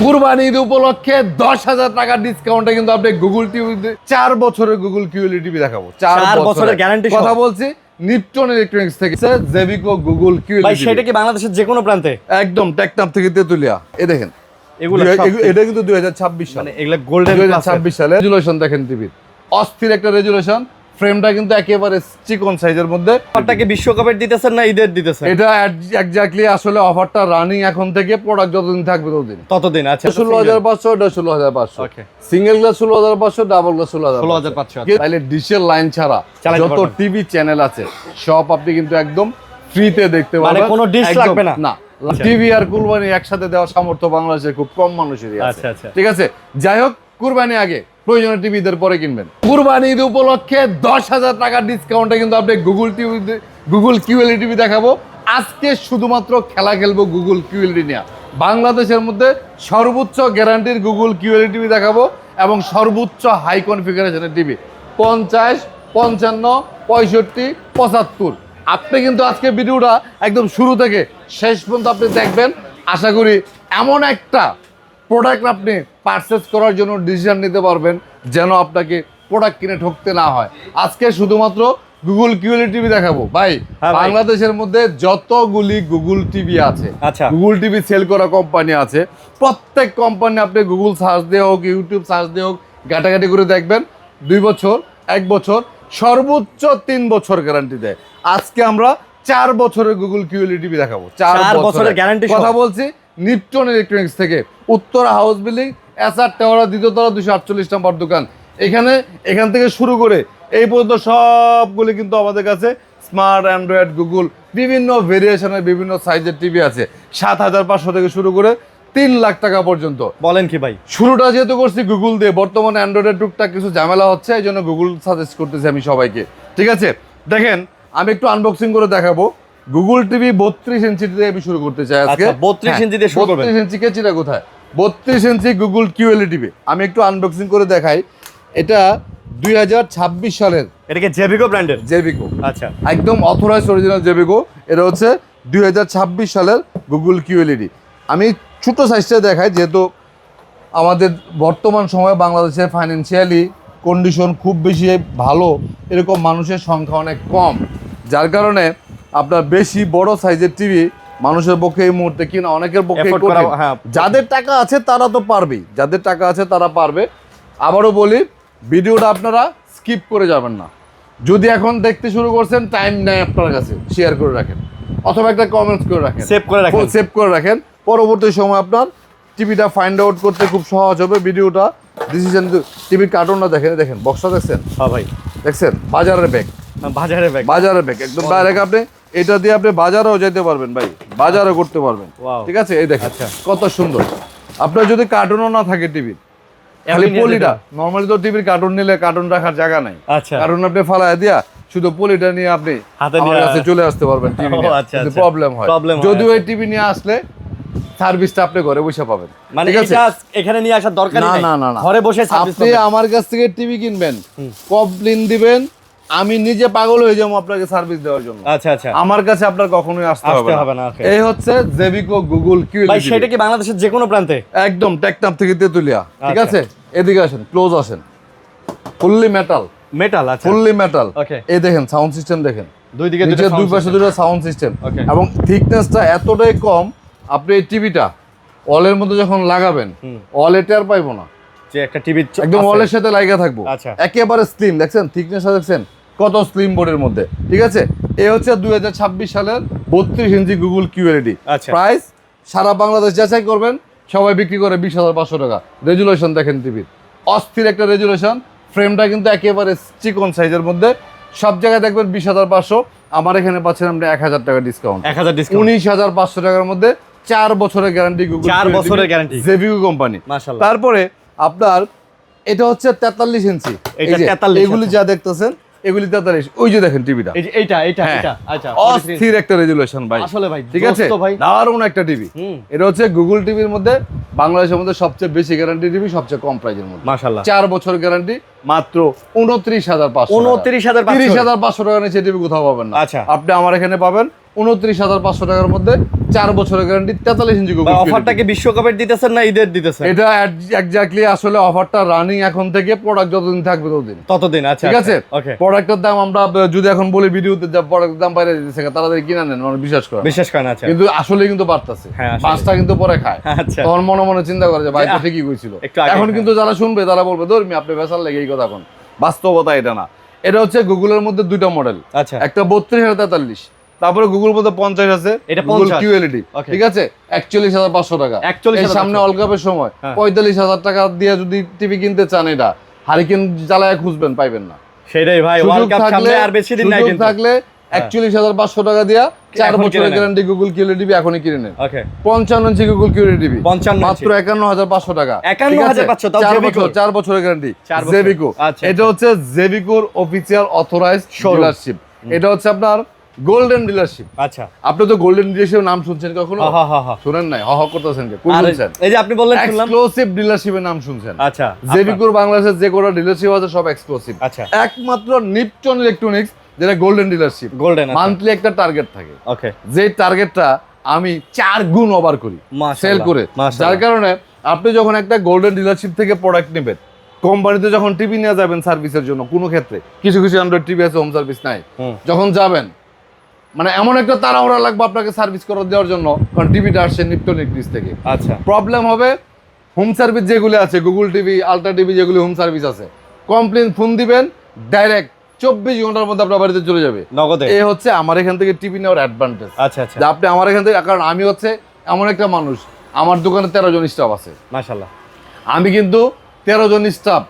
কুরবানি ঈদ উপলক্ষে 10,000 টাকা ডিসকাউন্টে কিন্তু আপনি গুগল টিভি 4 বছরের গুগল কিউএলইডি টিভি দেখাবো। 4 বছরের গ্যারান্টি কথা বলছি নিপটন ইলেকট্রনিক্স থেকে জেবিকো গুগল কিউএলইডি। ভাই সেটা কি বাংলাদেশের যে কোনো প্রান্তে? একদম টেকনাফ থেকে তেতুলিয়া। এই দেখেন এটা কিন্তু 2026 সালে, মানে এগুলা গোল্ডেন 2026 সালে রেজুলেশন দেখেন টিভির, অস্থির একটা রেজুলেশন। ফ্রেমটা কিন্তু একেবারে চিকন সাইজের মধ্যে। অফারটাকে বিশ্বকাপের দিতেছেন না ঈদের দিতেছেন? এটা এক্স্যাক্টলি আসলে অফারটা রানিং এখন থেকে, প্রোডাক্ট যতদিন থাকবে ততদিন। আচ্ছা 16,500, এটা 16,500। ওকে, সিঙ্গেল গ্লাস 16,500, ডাবল গ্লাস 16,500। তাইলে ডিশের লাইন ছাড়া যত টিভি চ্যানেল আছে সব আপনি কিন্তু একদম ফ্রিতে দেখতে পারবেন, মানে কোনো ডিশ লাগবে না। না, টিভি আর কুরবানি একসাথে দেওয়ার সামর্থ্য বাংলাদেশে খুব কম মানুষেরই আছে। ঠিক আছে, যাই হোক, কুরবানি আগে, প্রয়োজনীয় টিভি ঈদের পরে কিনবেন। কুরবানি ঈদ উপলক্ষে 10,000 টাকা ডিসকাউন্টে কিন্তু আপনি গুগল কিউএলইডি টিভি দেখাবো আজকে। শুধুমাত্র খেলা খেলবো গুগল কিউএলইডি নিয়ে। বাংলাদেশের মধ্যে সর্বোচ্চ গ্যারান্টির গুগল কিউএলইডি টিভি দেখাবো এবং সর্বোচ্চ হাই কনফিগারেশনের টিভি 50, 55, 65, 75। আপনি কিন্তু আজকে ভিডিওটা একদম শুরু থেকে শেষ পর্যন্ত আপনি দেখবেন। আশা করি এমন একটা প্রোডাক্ট আপনি পারচেস করার জন্য ডিসিশন নিতে পারবেন যেন আপনাকে প্রোডাক্ট কিনে ঠকতে না হয়। আজকে শুধুমাত্র গুগল কিউএলইডি টিভি দেখাবো ভাই। বাংলাদেশের মধ্যে যতগুলি গুগল টিভি আছে, গুগল টিভি সেল করা কোম্পানি আছে, প্রত্যেক কোম্পানি আপনি গুগল সার্চ দিয়ে হোক, ইউটিউব সার্চ দিয়ে হোক, ঘাটাঘাটি করে দেখবেন 2 বছর, 1 বছর, সর্বোচ্চ 3 বছর গ্যারান্টি দেয়। আজকে আমরা 4 বছরের গুগল কিউএলইডি টিভি দেখাবো। 4 বছরের গ্যারান্টি। কথা বলছি নিপটন ইলেকট্রনিক্স থেকে, Uttara house building, SR tower, 2য় তলা, 248 নম্বর দোকান। এখান থেকে শুরু করে এই পর্যন্ত সবগুলি কিন্তু আমাদের কাছে স্মার্ট, অ্যান্ড্রয়েড, গুগল বিভিন্ন ভেরিয়েশনের বিভিন্ন সাইজের টিভি আছে। 7,500 থেকে শুরু করে 3 লাখ টাকা পর্যন্ত। বলেন কি ভাই? শুরুটা যেহেতু করছি গুগল দিয়ে, বর্তমানে অ্যান্ড্রয়েডের টুকটাক কিছু ঝামেলা হচ্ছে, এই জন্য গুগল সাজেস্ট করতেছি আমি সবাইকে। ঠিক আছে, দেখেন আমি একটু আনবক্সিং করে দেখাবো। গুগল টিভি 32 ইঞ্চি দিয়ে আমি শুরু করতে চাই আজকে। 32 ইঞ্চি দিয়ে শুরু করবেন? 32 ইঞ্চি কে চিনা কোথায়? 32 ইঞ্চি গুগল কিউএলইডি টিভি আমি একটু আনবক্সিং করে দেখাই। এটা 2026 সালের। এটা কি জেবিকো ব্র্যান্ডের? জেবিকো, আচ্ছা, একদম অথরাইজড অরিজিনাল জেবিকো। এটা হচ্ছে 2026 সালের গুগল কিউএলইডি। আমি ছোট সাইজটা দেখাই, যেহেতু আমাদের বর্তমান সময়ে বাংলাদেশে ফাইন্যান্সিয়ালি কন্ডিশন খুব বেশি ভালো এরকম মানুষের সংখ্যা অনেক কম, যার কারণে আপনার বেশি বড় সাইজের টিভি মানুষের পক্ষে এই মুহূর্তে কিনা অনেকের পক্ষে কঠিন। যাদের টাকা আছে তারা তো পারবেই, যাদের টাকা আছে তারা পারবে। আবারও বলি, ভিডিওটা আপনারা স্কিপ করে যাবেন না। যদি এখন দেখতে শুরু করছেন, টাইম নেই আপনার কাছে, শেয়ার করে রাখেন অথবা একটা কমেন্টস করে রাখেন, সেভ করে রাখেন। পরবর্তী সময় আপনার টিভিটা ফাইন্ড আউট করতে খুব সহজ হবে। ভিডিওটা ডিসিশন, টিভির কার্টুনটা দেখেন, বক্সটা দেখছেন? হ্যাঁ ভাই, দেখছেন? বাজারের ব্যাগ একদম ডাইরেক্ট আপনি এটা দিয়ে আপনি বাজারেও যেতে পারবেন ভাই, বাজারও করতে পারবেন। ঠিক আছে, এই দেখেন কত সুন্দর। আপনার যদি কার্টুনও না থাকে টিভি, খালি পলিটা, নরমালি তো টিভির কার্টুন নিলে কার্টুন রাখার জায়গা নাই, কার্টুন আপনি ফালায় দিয়া শুধু পলিটা নিয়ে আপনি আমার কাছে চলে আসতে পারবেন টিভি নিয়ে। প্রবলেম হয়, যদিও এই টিভি নিয়ে আসলে সার্ভিসটা আপনি ঘরে বসে পাবেন। মানে এটা এখানে নিয়ে আসার দরকার নেই, না, ঘরে বসে সার্ভিস আপনি আমার কাছ থেকে টিভি কিনবেন, কমপ্লেইন দিবেন, আমি নিজে পাগল হয়ে যাবো আপনাকে সার্ভিস দেওয়ার জন্য। আচ্ছা, আমার কাছে আপনার কখনোই আসতে হবে না। এই হচ্ছে জেবিকো গুগল কিউএলইডি। ভাই সেটা কি বাংলাদেশের যে কোনো প্রান্তে? একদম টেকনাফ থেকে তেতুলিয়া। ঠিক আছে, এদিকে আসেন, ক্লোজ আসেন। Fully metal. আচ্ছা, ফুললি মেটাল। এই দেখেন সাউন্ড সিস্টেম, দেখেন দুই পাশে দুটো সাউন্ড সিস্টেম, এবং থিকনেসটা এতটাই কম, আপনি এই টিভিটা ওয়ালের মধ্যে যখন লাগাবেন ওয়ালে টের পাইবো না যে একটা টিভি একদম ওয়ালের সাথে লাগা থাকবো। একেবারে স্লিম, দেখছেন থিকনেসটা, দেখছেন কত স্লিম বোর্ডের মধ্যে। ঠিক আছে, এই হচ্ছে 2026 সালের 32 ইঞ্চি গুগল কিউএলইডি। প্রাইস সারা বাংলাদেশ যাচাই করবেন, সবাই বিক্রি করে 20,500 টাকা। রেজুলেশন দেখেন টিভির, অস্থির একটা রেজুলেশন। ফ্রেমটা কিন্তু একেবারে চিকন সাইজের মধ্যে, সব জায়গায় দেখবেন 20,500। আমার এখানে পাচ্ছেন আপনি 1,000 টাকা ডিসকাউন্ট, 19,500 টাকার মধ্যে 4 বছরের গ্যারান্টি গুগল, 4 বছরের গ্যারান্টি, জেবিকো কোম্পানি। তারপরে আপনার এটা হচ্ছে 43 ইঞ্চি। এগুলি যা দেখতেছেন এগুলি 43, ওই যে দেখেন টিভিটা, এইটা আচ্ছা, অস্থির একটা রেজুলেশন ভাই। আসলে ভাই ঠিক আছে, দারুণ একটা টিভি। এটা হচ্ছে গুগল টিভির মধ্যে বাংলাদেশের মধ্যে সবচেয়ে বেশি গ্যারান্টি টিভি, সবচেয়ে কম প্রাইসের মধ্যে। মাশাআল্লাহ, 4 বছর গ্যারান্টি, মাত্র 29,500 টাকা নিচে টিভি কোথাও পাবেন না। আপনি আমার এখানে পাবেন 29,500 টাকার মধ্যে 4 বছরের গ্যারান্টি 43 ইঞ্চি গুগল অফারটা কি বিশ্বকাপের দিতেছেন না ঈদের দিতেছেন? এটা এক্স্যাক্টলি আসলে অফারটা রানিং এখন থেকে, প্রোডাক্ট যতদিন থাকবে ততদিন। আচ্ছা, ঠিক আছে। ওকে। প্রোডাক্টের দাম আমরা যদি এখন বলি ভিডিওতে, যা প্রোডাক্টের দাম বাইরে দিতেছে তাড়াতাড়ি কিনে নেন, মানে বিশ্বাস করেন। আচ্ছা, কিন্তু আসলে কিন্তু বাড়তাছে, হ্যাঁ, আসলে। পাঁচটা কিন্তু পরে খায়। আচ্ছা, তখন মনে মনে চিন্তা করে যে ভাই তো ঠিকই কইছিল। এখন কিন্তু যারা শুনবে তারা বলবে ধর্মী আপনি বেসার লেগে এই কথা কোন, বাস্তবতা এটা না। এটা হচ্ছে গুগলের মধ্যে দুইটা মডেল, আচ্ছা, একটা 32 আর 43। তারপরে গুগল মধ্যে 50 আছে, এটা গুগল 50 কিউএলইডি, ঠিক আছে, 41,500 টাকা। 41,500 এই সামনে ওয়ার্ল্ড কাপের সময় 45,000 টাকা দিয়ে যদি টিভি কিনতে চান, এটা হারিকেন জ্বালায় খুঁজবেন, পাইবেন না। সেটাই ভাই, ওয়ার্ল্ড কাপ সামনে আর বেশি দিন নাই কিন্তু। থাকলে 41,500 টাকা দিয়া 4 বছরের গ্যারান্টি গুগল কিউএলইডি টিভি এখনই কিনে নেন। ওকে, 55 ইঞ্চি গুগল কিউএলইডি টিভি 55 মাত্র 51,500 টাকা। 51,500 তাও জেবিকো, 4 বছরের গ্যারান্টি জেবিকো। এটা হচ্ছে জেবিকোর অফিশিয়াল অথরাইজড ডিলারশিপ। এটা হচ্ছে আপনার গোল্ডেন ডিলারশিপ। আচ্ছা, আপনি তো গোল্ডেন ডিলারশিপের নাম শুনছেন কখনো? শুনেন নাই? করতেছেন কে? কোন শুনছেন? এই যে আপনি বললেন শুনলাম, এক্সক্লুসিভ ডিলারশিপের নাম শুনছেন? আচ্ছা, জেবিকোর বাংলাদেশের যে কোনো ডিলারশিপ আছে সব এক্সক্লুসিভ। আচ্ছা, একমাত্র নিপটন ইলেকট্রনিক্স যেটা গোল্ডেন ডিলারশিপ। গোল্ডেন মান্থলি একটা টার্গেট থাকে, ওকে, যে টার্গেটটা আমি 4 গুণ ওভার করি সেল করে। যার কারণে আপনি যখন একটা গোল্ডেন ডিলারশিপ থেকে প্রোডাক্ট নেবেন, কোম্পানিতে যখন টিভি নিয়ে যাবেন সার্ভিসের জন্য, কোনো ক্ষেত্রে কিছু কিছু অ্যান্ড্রয়েড টিভি আছে হোম সার্ভিস নাই, যখন যাবেন মানে এমন একটা তাড়াহুড়া লাগবে আপনাকে সার্ভিস করে দেওয়ার জন্য, কারণ টিভিটা আসছে নিপটন ইলেকট্রিক্স থেকে। আচ্ছা, প্রবলেম হবে হোম সার্ভিস যেগুলো আছে, গুগল টিভি, আলট্রা টিভি, যেগুলো হোম সার্ভিস আছে, কমপ্লেন ফোন দিবেন, ডাইরেক্ট 24 ঘন্টার মধ্যে আপনার বাড়িতে চলে যাবে নগদে। এই হচ্ছে আমার এখান থেকে টিভি নেওয়ার অ্যাডভান্টেজ। আচ্ছা, আচ্ছা, আপনি আমার এখান থেকে, কারণ আমি হচ্ছে এমন একটা মানুষ, আমার দোকানে 13 জন স্টাফ আছে মাশাআল্লাহ। আমি কিন্তু 13 জন স্টাফ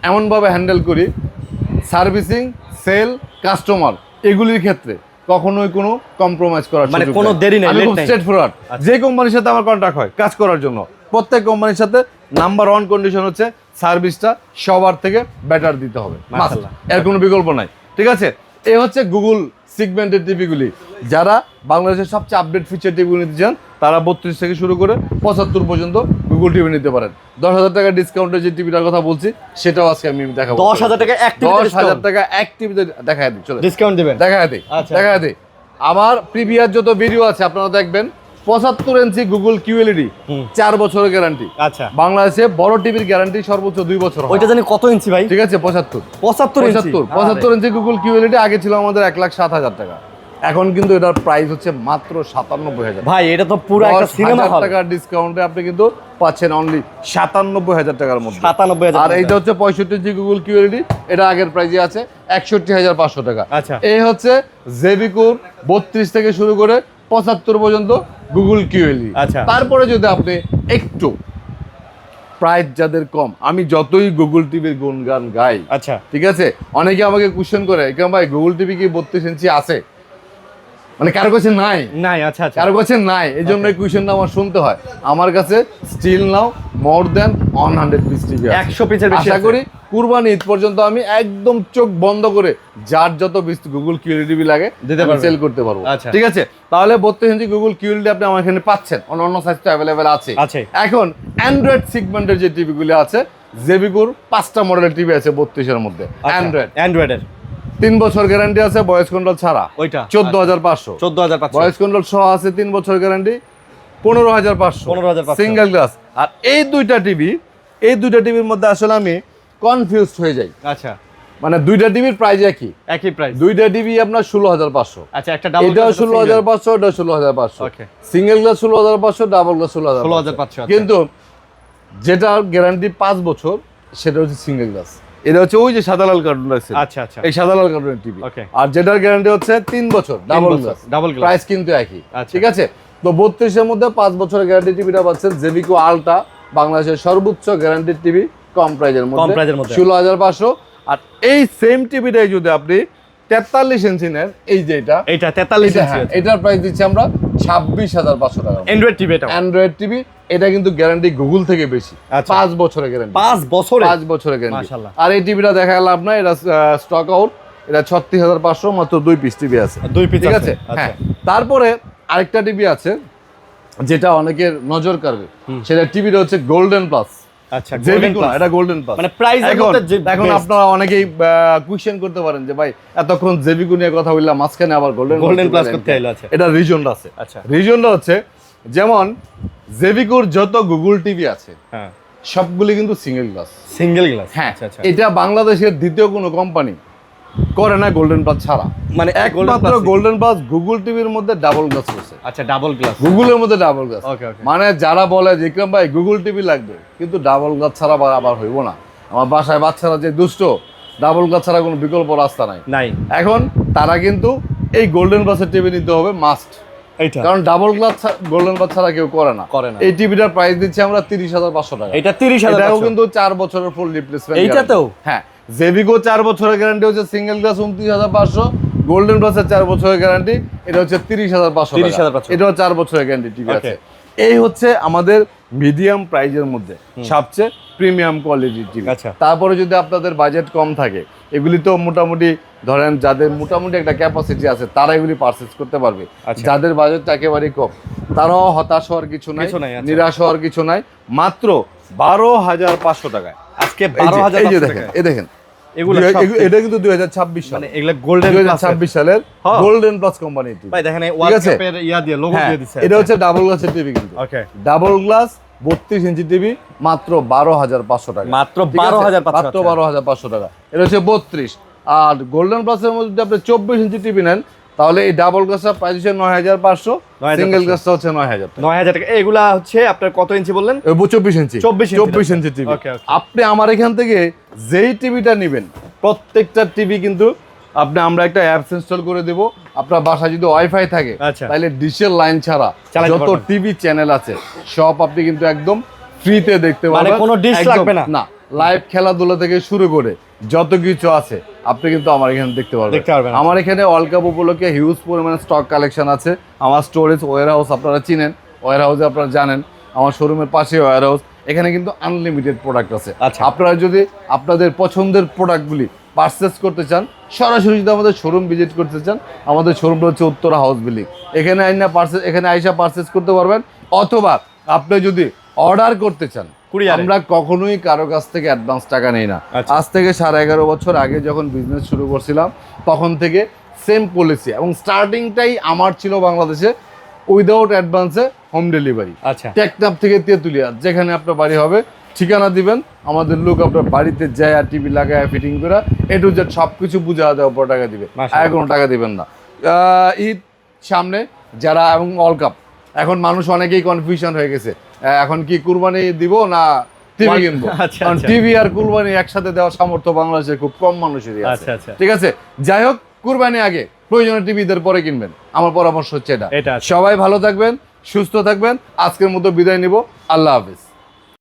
এমনভাবে হ্যান্ডেল করি, সার্ভিসিং, সেল, কাস্টমার এগুলির ক্ষেত্রে কখনোই কোনো কম্প্রোমাইজ করার মানে কোনো দেরি নাই, আমি খুব স্ট্রেট ফরওয়ার্ড। যে কোম্পানির সাথে আমার কন্ট্রাক্ট হয় কাজ করার জন্য, প্রত্যেক কোম্পানির সাথে নাম্বার 1 কন্ডিশন হচ্ছে সার্ভিসটা সবার থেকে বেটার দিতে হবে, মাশাআল্লাহ, এর কোনো বিকল্প নাই। ঠিক আছে, এই হচ্ছে গুগল সিগমেন্টের টিভিগুলি। যারা বাংলাদেশের সবচেয়ে আপডেট ফিচার টিভিগুলো নিতে চান, তারা 32 থেকে শুরু করে 75 পর্যন্ত গুগল টিভি নিতে পারেন। 10,000 টাকা ডিসকাউন্টে যে টিভিটার কথা বলছি সেটাও আজকে আমি দেখাবো। 10,000 টাকা এক টিভিতে 10,000 টাকা এক টিভিতে দেখায় দিই, চলে ডিসকাউন্ট দিবেন, দেখায় দিই, দেখায় দিই। আমার প্রিভিয়াস যত ভিডিও আছে আপনারা দেখবেন, 75 ইঞ্চি গুগল কিউএলইডি 4 বছরের গ্যারান্টি। আচ্ছা, বাংলাদেশে বড় টিভির গ্যারান্টি সর্বোচ্চ 2 বছর। ওইটা জানি কত ইঞ্চি ভাই? ঠিক আছে, 75 ইঞ্চি গুগল কিউএলইডি আগে ছিল আমাদের 1,07,000 টাকা, এখন কিন্তু এটার প্রাইস হচ্ছে মাত্র 97,000 ভাই। এটা তো পুরো একটা সিনেমা হল। টাকার ডিসকাউন্টে আপনি কিন্তু পাচ্ছেন অনলি 97,000 টাকার মধ্যে। 97,000। আর এইটা হচ্ছে 65 ইঞ্চি গুগল কিউএলইডি, এটা আগের প্রাইসে আছে 61,500 টাকা। আচ্ছা, এই হচ্ছে জেবিকোর 32 থেকে শুরু করে 75 পর্যন্ত গুগল কিউএলইডি। আচ্ছা, তারপরে যদি আপনি একটু প্রাইস যাদের কম, আমি যতই গুগল টিভির গুণগান গাই, আচ্ছা, ঠিক আছে, অনেকে আমাকে কোশ্চেন করে কেমন ভাই গুগল টিভি কি 32 ইঞ্চি আছে, মানে কারো কাছে নাই। আচ্ছা, আচ্ছা, কারো কাছে নাই, এই জন্য এই কোয়েশ্চেনটা আমার শুনতে হয়। আমার কাছে স্টিল নাও মোর দেন 100 পিস টিভি আছে, 100 পিসের বেশি। আশা করি কুরবানি ঈদ পর্যন্ত আমি একদম চোখ বন্ধ করে যার যত পিস গুগল কিউএলইডি টিভি লাগে সেল করতে পারবো। আচ্ছা, ঠিক আছে, তাহলে 32 ইঞ্চি গুগল কিউএলইডি আপনি আমার এখানে পাচ্ছেন, অন্যান্য সাইজ তো অ্যাভেলেবেল আছে। এখন অ্যান্ড্রয়েড সেগমেন্টের যে টিভিগুলো আছে, জেবিকোর 5টা মডেলের টিভি আছে 32 এর মধ্যে। অ্যান্ড্রয়েডের 3 বছর গ্যারান্টি আছে, ভয়েস কন্ট্রোল ছাড়া ওইটা 14,500। ভয়েস কন্ট্রোল সহ আছে 3 বছর গ্যারান্টি 15,500 সিঙ্গেল গ্লাস। আর এই দুইটা টিভির মধ্যে আসলে আমি কনফিউজড হয়ে যাই। আচ্ছা, মানে দুইটা টিভির প্রাইস একই প্রাইস, দুইটা টিভি আপনার 16,500। আচ্ছা, একটা ডাবল, এটাও 16,500, এটাও 16,500। ওকে, সিঙ্গেল গ্লাস 16,500, ডাবল গ্লাস 16,500। কিন্তু যেটার গ্যারান্টি 5 বছর সেটা হচ্ছে সিঙ্গেল গ্লাস, এটা হচ্ছে ওই যে সাদা লাল কার্টুন আছে। আচ্ছা, আচ্ছা, এই সাদা লাল কার্টুনের টিভি। আর যেটার গ্যারান্টি হচ্ছে 3 বছর ডাবল গ্লাস, প্রাইস কিন্তু একই। ঠিক আছে, তো 32 এর মধ্যে 5 বছরের গ্যারান্টি টিভিটা পাচ্ছেন জেবিকো আলট্রা, বাংলাদেশের সর্বোচ্চ গ্যারান্টির টিভি, কম প্রাইজের মধ্যে 16,500। আর এই সেম টিভিটাই যদি আপনি 43 ইঞ্চি নেন, এই যে এটা 43 ইঞ্চি, এটার প্রাইস দিচ্ছি আমরা 26,500 টাকা। অ্যান্ড্রয়েড টিভি, অ্যান্ড্রয়েড টিভি, এটা কিন্তু গ্যারান্টি গুগল থেকে বেশি, 5 বছরের গ্যারান্টি, 5 বছরের গ্যারান্টি। আর এই টিভিটা দেখা লাভ না, এটা স্টক আউট, এটা 36,500, মাত্র 2 পিস টিভি আছে, 2 পিস। ঠিক আছে, হ্যাঁ। তারপরে আরেকটা টিভি আছে যেটা অনেকের নজর কাড়বে, সেটা টিভিটা হচ্ছে গোল্ডেন প্লাস আচ্ছা, জেভিকো না, এটা গোল্ডেন প্লাস। মানে প্রাইস এখন আপনারা অনেকেই কোশ্চেন করতে পারেন যে ভাই এতক্ষণ জেভিকো নিয়ে কথা বললাম, মাঝখানে আবার গোল্ডেন প্লাস করতে আইলো। আচ্ছা, এটা রিজনটা আছে। আচ্ছা, রিজনটা হচ্ছে যেমন জেভিকোর যত গুগল টিভি আছে হ্যাঁ সবগুলি কিন্তু সিঙ্গেল গ্লাস। সিঙ্গেল গ্লাস, হ্যাঁ, আচ্ছা আচ্ছা। এটা বাংলাদেশের দ্বিতীয় কোনো কোম্পানি করে না গোল্ডেন প্লাস ছাড়া, মানে একমাত্র গোল্ডেন প্লাস গুগল টিভির মধ্যে ডাবল গ্লাস করছে। আচ্ছা, ডাবল গ্লাস, গুগলের মধ্যে ডাবল গ্লাস। ওকে ওকে। মানে যারা বলে যে ইকরাম ভাই গুগল টিভি লাগবে কিন্তু ডাবল গ্লাস ছাড়া আবার হইব না, আমার বাসায় বাচ্চারা যে দুষ্ট, ডাবল গ্লাস ছাড়া কোনো বিকল্প রাস্তা নাই। এখন তারা কিন্তু এই গোল্ডেন গ্লাসের টিভি নিতে হবে মাস্ট, এইটা কারণ ডাবল গ্লাস গোল্ডেন গ্লাস ছাড়া কেউ করে না। এই টিভিটার প্রাইস দিচ্ছি আমরা 30,500 টাকা। এটা 30,000, এটাও কিন্তু 4 বছরের ফুল রিপ্লেসমেন্ট। এইটাতেও হ্যাঁ, জেভিকো 4 বছরের গ্যারান্টি হচ্ছে সিঙ্গেল গ্লাস 29,500, গোল্ডেন গ্লাসের 4 বছরের গ্যারান্টি, এটা হচ্ছে 30,500 টাকা। এটাও 4 বছরের গ্যারান্টি টিভি আছে। এই হচ্ছে আমাদের মিডিয়াম প্রাইজের মধ্যে সবচেয়ে প্রিমিয়াম কোয়ালিটির টিভি। তারপরে যদি আপনাদের বাজেট কম থাকে, এগুলি তো মোটামুটি ধরেন যাদের মোটামুটি একটা ক্যাপাসিটি আছে তারা এগুলি পারচেজ করতে পারবে। যাদের বাজেট একেবারেই কম তারাও হতাশ হওয়ার কিছু নাই, নিরাশ হওয়ার কিছু নাই। মাত্র 12,500 টাকায় আজকে 12,500 টাকা। এই দেখেন এটা কিন্তু 2026 সাল, মানে এগুলা গোল্ডেন 2026 সালের গোল্ডেন প্লাস কোম্পানি টিভি। ভাই দেখেন এই ওয়ালপেপার ইয়া দিয়ে লোগো দিয়ে দিছে। এটা হচ্ছে ডাবল গ্লাসের টিভি কিন্তু। ওকে, ডাবল গ্লাস 32 ইঞ্চি টিভি মাত্র 12,500 টাকা। মাত্র 12,500 টাকা। এটা হচ্ছে 32। আর গোল্ডেন প্লাসের মধ্যে যদি আপনি 24 ইঞ্চি টিভি নেন তাহলে এই ডাবল গ্লাসের প্রাইস হচ্ছে 9,500, সিঙ্গেল গ্লাসটা হচ্ছে 9,000 টাকা। এগুলা হচ্ছে আপনার কত ইঞ্চি বললেন? 24 ইঞ্চি। 24 ইঞ্চি টিভি। আপনি আমার এখান থেকে যেই টিভিটা নেবেন প্রত্যেকটা টিভি কিন্তু আমরা একটা অ্যাপস ইনস্টল করে দেব। আপনার বাসায় যদি ওয়াইফাই থাকে তাহলে ডিশের লাইন ছাড়া যত টিভি চ্যানেল আছে সব আপনি কিন্তু একদম ফ্রিতে দেখতে পারবেন, মানে কোনো ডিশ লাগবে না। না, লাইভ খেলাধুলা থেকে শুরু করে যত কিছু আছে আপনি কিন্তু আমার এখানে দেখতে পারবেন। আমার এখানে ওয়ার্ল্ড কাপ উপলক্ষে হিউজ পরিমাণে স্টক কালেকশন আছে। আমার স্টোরেজ ওয়্যার হাউস আপনারা চিনেন, ওয়্যার হাউসে আপনারা জানেন আমার শোরুমের পাশে ওয়্যার হাউস। এখানে কিন্তু আনলিমিটেড প্রোডাক্ট আছে। আপনারা যদি আপনাদের পছন্দের প্রোডাক্টগুলি পারচেস করতে চান, সরাসরি যদি আমাদের শোরুম ভিজিট করতে চান, আমাদের শোরুমটা হচ্ছে উত্তরা হাউস বিল্ডিং। এখানে আইসা পারচেস করতে পারবেন। অথবা আপনি যদি অর্ডার করতে চান, আমরা কখনোই কারো কাছ থেকে অ্যাডভান্স টাকা নেই না। আজ থেকে 11.5 বছর আগে যখন বিজনেস শুরু করছিলাম তখন থেকে সেম পলিসি, এবং স্টার্টিংটাই আমার ছিল বাংলাদেশে উইদাউট অ্যাডভান্সে হোম ডেলিভারি। টেকনাফ থেকে তেঁতুলিয়া যেখানে আপনার বাড়ি হবে ঠিকানা দিবেন, আমাদের লোক আপনার বাড়িতে যায় আর টিভি লাগায় ফিটিং করে A to Z সব কিছু বুঝা দেওয়ার পর টাকা দিবে, আর কোনো টাকা দিবেন না। ঈদ সামনে যারা, এবং ওয়ার্ল্ড কাপ, এখন মানুষ অনেকেই কনফিউশন হয়ে গেছে এখন কি কুরবানি দিব না টিভি কিনবো। কারণ টিভি আর কুরবানি একসাথে দেওয়ার সামর্থ্য বাংলাদেশে খুব কম মানুষেরই আছে। ঠিক আছে, যাই হোক, কুরবানি আগে, প্রয়োজনে টিভিদের পরে কিনবেন। আমার পরামর্শ হচ্ছে এটা। সবাই ভালো থাকবেন, সুস্থ থাকবেন। আজকের মতো বিদায় নিব। আল্লাহ হাফেজ।